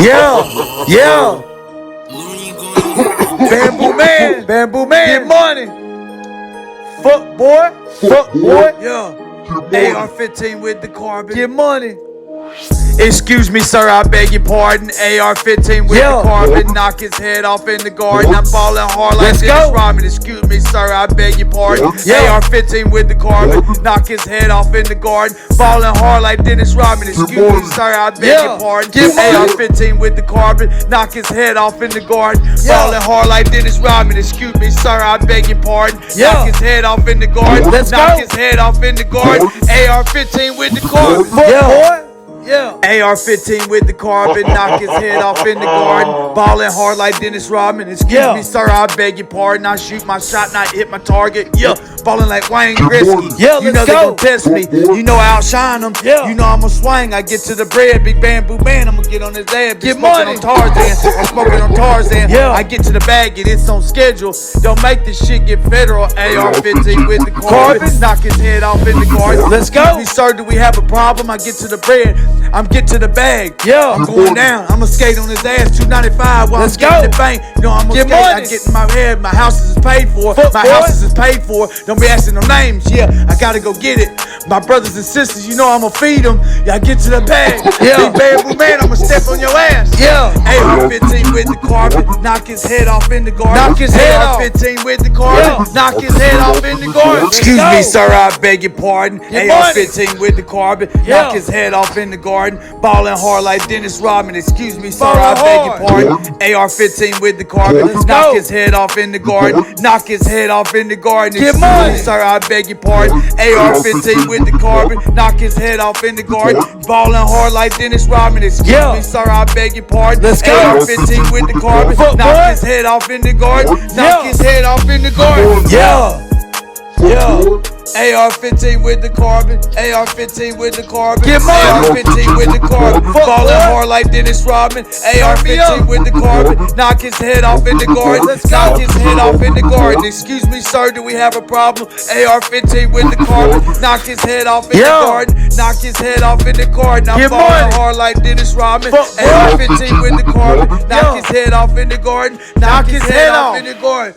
Yeah. Bamboo man, get money. Fuck boy, yeah. AR-15 with the carbon, get money. Excuse me, sir, I beg your pardon. AR-15 with the carbon, knock his head off in the garden. I'm balling hard like Dennis Rodman. Excuse me, sir, I beg your pardon. AR-15 with the carbon, knock his head off in the garden. Balling hard like Dennis Rodman. Excuse me, sir, I beg your pardon. AR-15 with the carbon, knock his head off in the garden. Balling hard like Dennis Rodman. Excuse me, sir, I beg your pardon. Knock his head off in the garden. Knock his head off in the garden. AR-15 with the carbon. AR-15 with the carbon, knock his head off in the garden. Balling hard like Dennis Rodman. Excuse me, sir, I beg your pardon. I shoot my shot, not hit my target. Balling like Wayne Gretzky. You know they gon' test me. You know I outshine them. You know I'ma swing. I get to the bread, big bamboo man. I'ma get on his head. Get money on Tarzan. I'm smoking on Tarzan. I get to the bag, and it's on schedule. Don't make this shit get federal. AR-15 with the carbon, knock his head off in the garden. Let's go. Excuse me, sir, do we have a problem? I get to the bread. I'm get to the bag. I'm going down. I'ma skate on his ass. 295 while I'm getting the bank. You know I'ma skate. I get in my head. My house is paid for. My house is paid for. Don't be asking no names. I gotta go get it. My brothers and sisters, you know I'ma feed them. I get to the bag. Big bamboo man, I'ma step on your ass. AR-15 with the carbon, knock his head off in the garden. Knock his head off. AR-15 with the carbon, knock his head off in the garden. Excuse me, sir, I beg your pardon. AR-15 with the carbon, knock his head off in the garden. Balling hard like Dennis Rodman. Excuse me, sir, I beg your pardon. AR-15 with the carbon, knock his head off in the garden. Knock his head off in the garden. Excuse me, sir, I beg your pardon. AR-15 with the carbon, knock his head off in the garden. Balling hard like Dennis Rodman. Excuse me, sir, I beg your pardon. AR-15 with the carbon, knock his head off in the garden. Knock his head off in the garden. AR-15 with the carbon, AR-15 with the carbon, AR-15 with the carbon, falling hard like Dennis Rodman. AR-15 with the carbon, knock his head off in the garden, knock his head off in the garden. Excuse me, sir, do we have a problem? AR-15 with the carbon, knock his head off in the garden, knock his head off in the garden. I'm falling hard like Dennis Rodman. AR-15 with the carbon, knock his head off in the garden, knock his head off in the garden.